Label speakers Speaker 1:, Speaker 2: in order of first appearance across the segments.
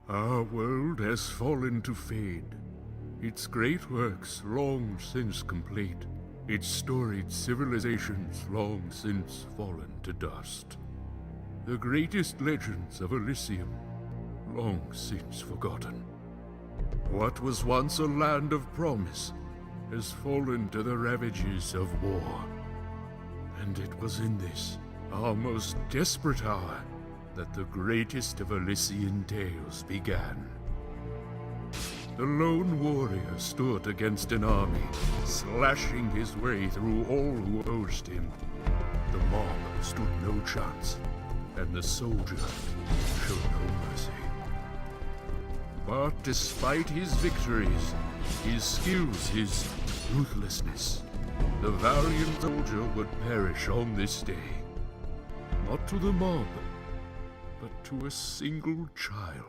Speaker 1: Our world has fallen to fade, its great works long since complete, its storied civilizations long since fallen to dust. The greatest legends of Elysium long since forgotten. What was once a land of promise has fallen to the ravages of war. And it was in this, our most desperate hour, that the greatest of Elysian tales began. The lone warrior stood against an army, slashing his way through all who opposed him. The mob stood no chance, and the soldier showed no mercy. But despite his victories, his skills, his ruthlessness, the valiant soldier would perish on this day. Not to the mob, but to a single child.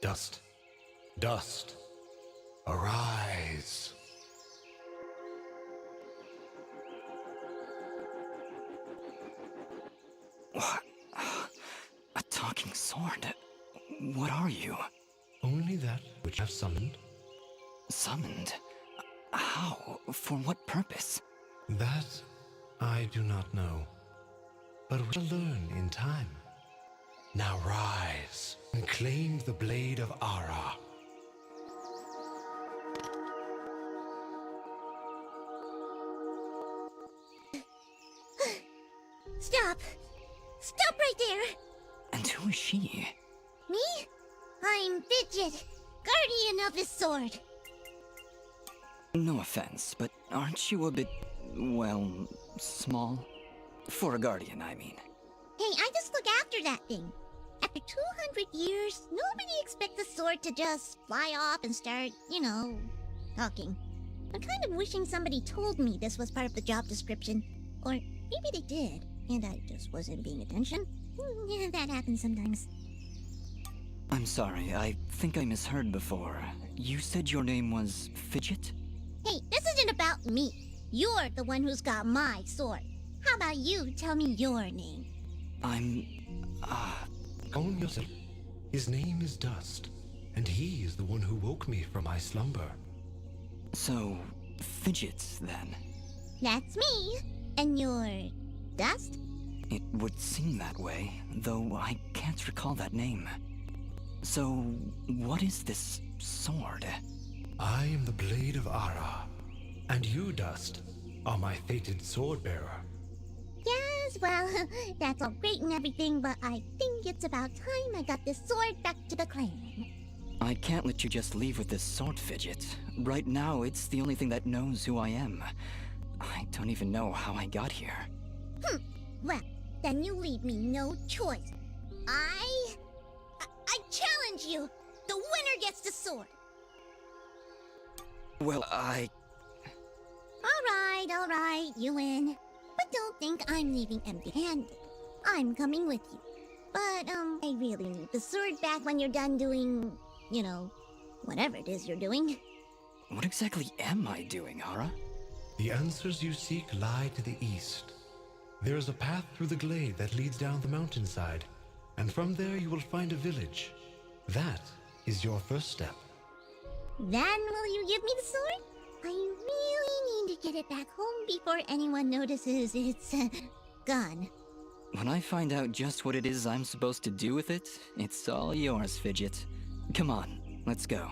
Speaker 2: Dust, dust, arise.
Speaker 3: What? A talking sword? What are you?
Speaker 2: Only that which I've summoned.
Speaker 3: Summoned? How? For what purpose?
Speaker 2: That I do not know, but we'll learn in time. Now rise and claim the blade of Ara.
Speaker 4: Stop! Stop right there!
Speaker 3: And who is she?
Speaker 4: Me? I'm Fidget, guardian of this sword.
Speaker 3: No offense, but aren't you a bit, well, small? For a guardian, I mean.
Speaker 4: Hey, I just look after that thing. After 200 years, nobody expects the sword to just fly off and start, talking. I'm kind of wishing somebody told me this was part of the job description. Or maybe they did, and I just wasn't paying attention. Yeah, that happens sometimes.
Speaker 3: I'm sorry, I think I misheard before. You said your name was Fidget?
Speaker 4: Hey, this isn't about me. You're the one who's got my sword. How about you tell me your name?
Speaker 2: Own yourself. His name is Dust, and he is the one who woke me from my slumber.
Speaker 3: So, Fidget, then?
Speaker 4: That's me. And you're Dust?
Speaker 3: It would seem that way, though I can't recall that name. So, what is this sword?
Speaker 2: I am the blade of Ara, and you, Dust, are my fated sword-bearer.
Speaker 4: Yes, well, that's all great and everything, but I think it's about time I got this sword back to the clan.
Speaker 3: I can't let you just leave with this sword, Fidget. Right now, it's the only thing that knows who I am. I don't even know how I got here.
Speaker 4: Well, then you leave me no choice. I challenge you! The winner gets the sword!
Speaker 3: Well,
Speaker 4: Alright, you win. But don't think I'm leaving empty-handed. I'm coming with you. But, I really need the sword back when you're done doing, whatever it is you're doing.
Speaker 3: What exactly am I doing, Ara?
Speaker 2: The answers you seek lie to the east. There is a path through the glade that leads down the mountainside, and from there you will find a village. That is your first step.
Speaker 4: Then will you give me the sword? I really need to get it back home before anyone notices it's gone.
Speaker 3: When I find out just what it is I'm supposed to do with it, it's all yours, Fidget. Come on, let's go.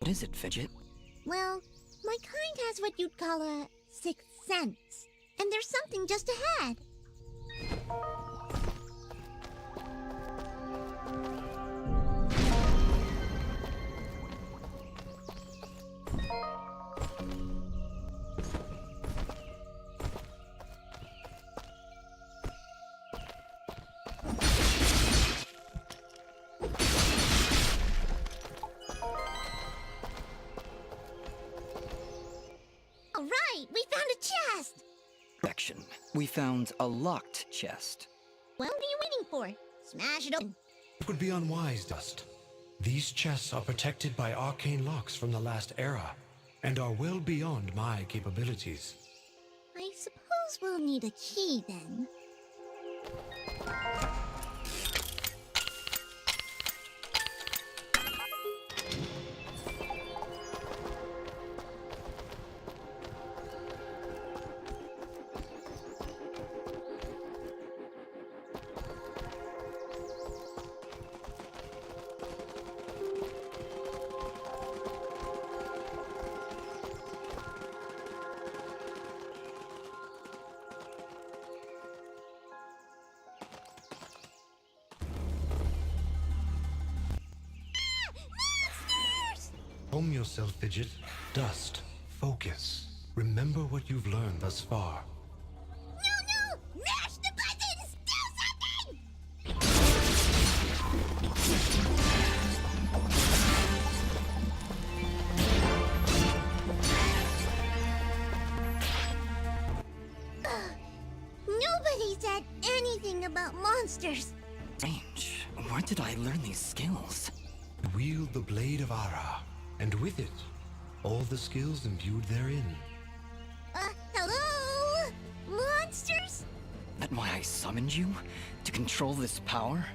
Speaker 3: What is it, Fidget?
Speaker 4: Well, my kind has what you'd call a sixth sense. And there's something just ahead. All right, we found a chest.
Speaker 3: Correction. We found a locked chest.
Speaker 4: What are you waiting for? Smash it open.
Speaker 2: It would be unwise, Dust. These chests are protected by arcane locks from the last era, and are well beyond my capabilities.
Speaker 4: I suppose we'll need a key then.
Speaker 2: Calm yourself, Fidget. Dust. Focus. Remember what you've learned thus far.
Speaker 4: No! Mash the buttons! Do something! Nobody said anything about monsters.
Speaker 3: Strange. Where did I learn these skills?
Speaker 2: Wield the Blade of Ara, and with it, all the skills imbued therein.
Speaker 4: Hello? Monsters?
Speaker 3: That why I summoned you? To control this power?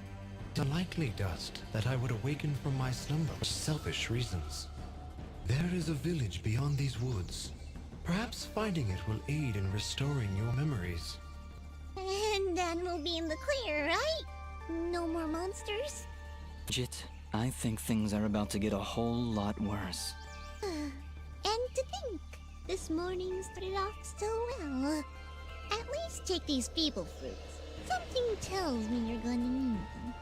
Speaker 2: It's unlikely, Dust, that I would awaken from my slumber for selfish reasons. There is a village beyond these woods. Perhaps finding it will aid in restoring your memories.
Speaker 4: And then we'll be in the clear, right? No more monsters?
Speaker 3: Fidget, I think things are about to get a whole lot worse.
Speaker 4: And to think, this morning started off so well. At least take these feeble fruits. Something tells me you're gonna need them.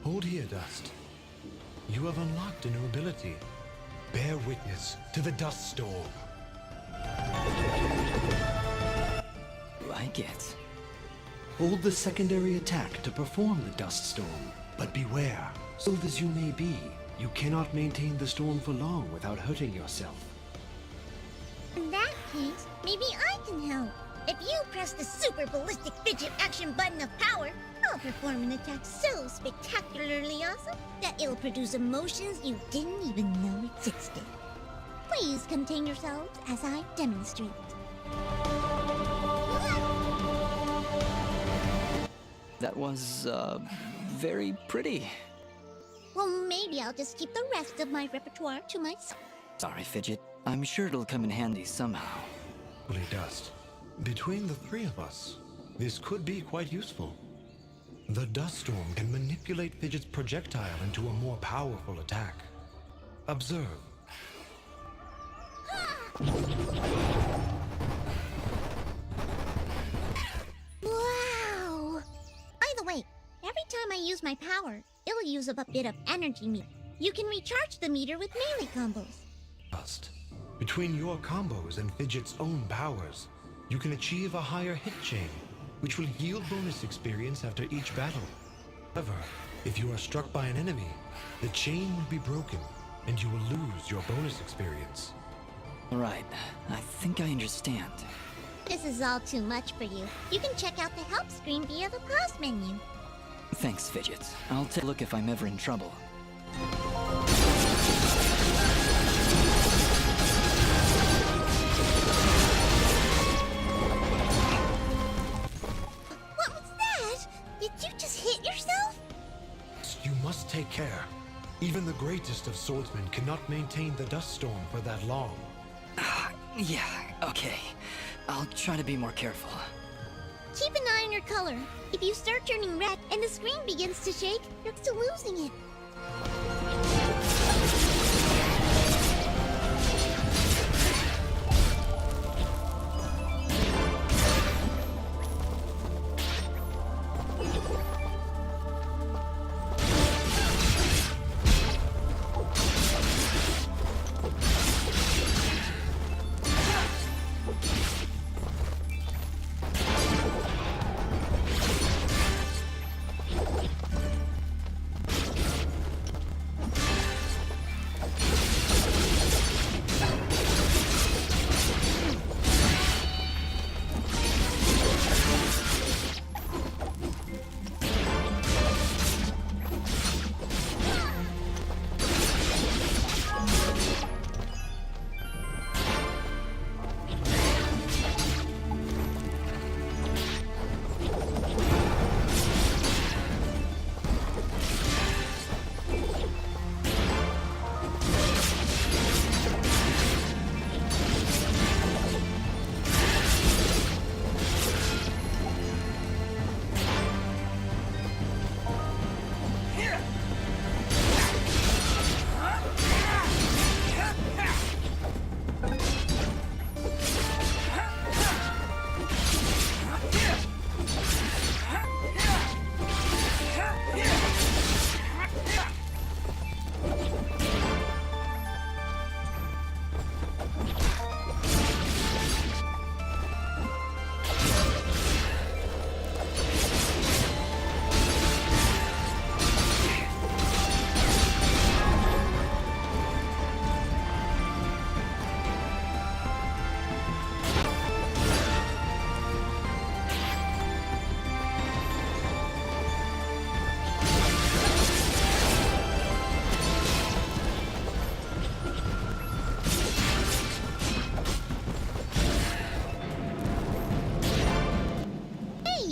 Speaker 2: Hold here, Dust. You have unlocked a new ability. Bear witness to the dust storm.
Speaker 3: Like it.
Speaker 5: Hold the secondary attack to perform the dust storm.
Speaker 2: But beware,
Speaker 5: Skilled as you may be, you cannot maintain the storm for long without hurting yourself.
Speaker 4: In that case, maybe I can help. If you press the super ballistic fidget action button of power, I'll perform an attack so spectacularly awesome that it'll produce emotions you didn't even know existed. Please contain yourselves as I demonstrate.
Speaker 3: That was, very pretty.
Speaker 4: Well, maybe I'll just keep the rest of my repertoire to myself.
Speaker 3: Sorry, Fidget. I'm sure it'll come in handy somehow.
Speaker 2: Holy dust. Between the three of us, this could be quite useful. The dust storm can manipulate Fidget's projectile into a more powerful attack. Observe.
Speaker 4: Wow! By the way, every time I use my power, it'll use up a bit of energy meter. You can recharge the meter with melee combos.
Speaker 2: Dust. Between your combos and Fidget's own powers, you can achieve a higher hit chain, which will yield bonus experience after each battle. However, if you are struck by an enemy, the chain will be broken, and you will lose your bonus experience.
Speaker 3: Right, I think I understand.
Speaker 4: This is all too much for you. You can check out the help screen via the pause menu.
Speaker 3: Thanks, Fidget. I'll take a look if I'm ever in trouble.
Speaker 4: What was that? Did you just hit yourself?
Speaker 2: You must take care. Even the greatest of swordsmen cannot maintain the dust storm for that long.
Speaker 3: Yeah, okay. I'll try to be more careful.
Speaker 4: Keep an eye on your color. If you start turning red and the screen begins to shake, you're still losing it.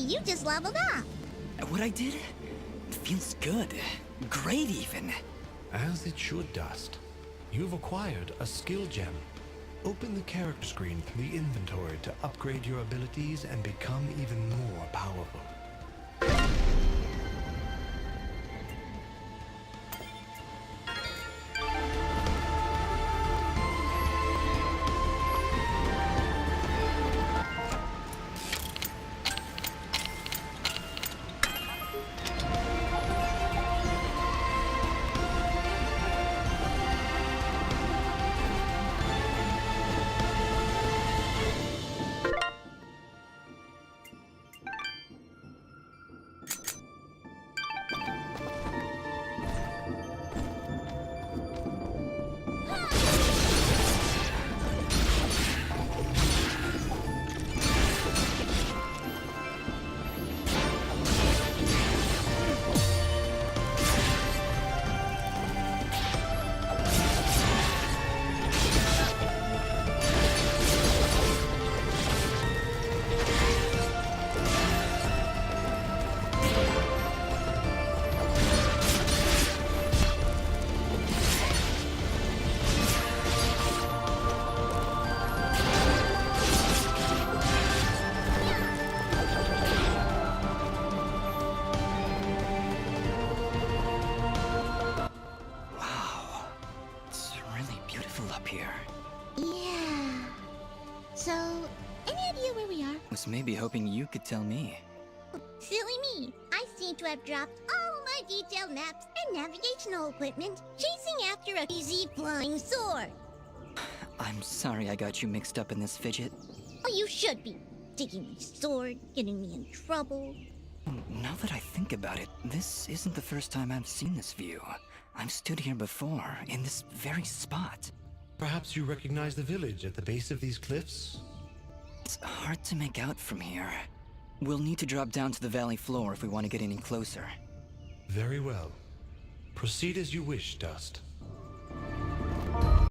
Speaker 4: You just leveled up.
Speaker 3: What I did? Feels good. Great, even.
Speaker 2: As it should, Dust. You've acquired a skill gem. Open the character screen from the inventory to upgrade your abilities and become even more powerful.
Speaker 4: Any idea where we are?
Speaker 3: Was maybe hoping you could tell me.
Speaker 4: Silly me. I seem to have dropped all my detailed maps and navigational equipment, chasing after a easy flying sword.
Speaker 3: I'm sorry I got you mixed up in this fidget.
Speaker 4: Oh, you should be. Taking my sword, getting me in trouble.
Speaker 3: Now that I think about it, this isn't the first time I've seen this view. I've stood here before, in this very spot.
Speaker 2: Perhaps you recognize the village at the base of these cliffs?
Speaker 3: It's hard to make out from here. We'll need to drop down to the valley floor if we want to get any closer.
Speaker 2: Very well. Proceed as you wish, Dust.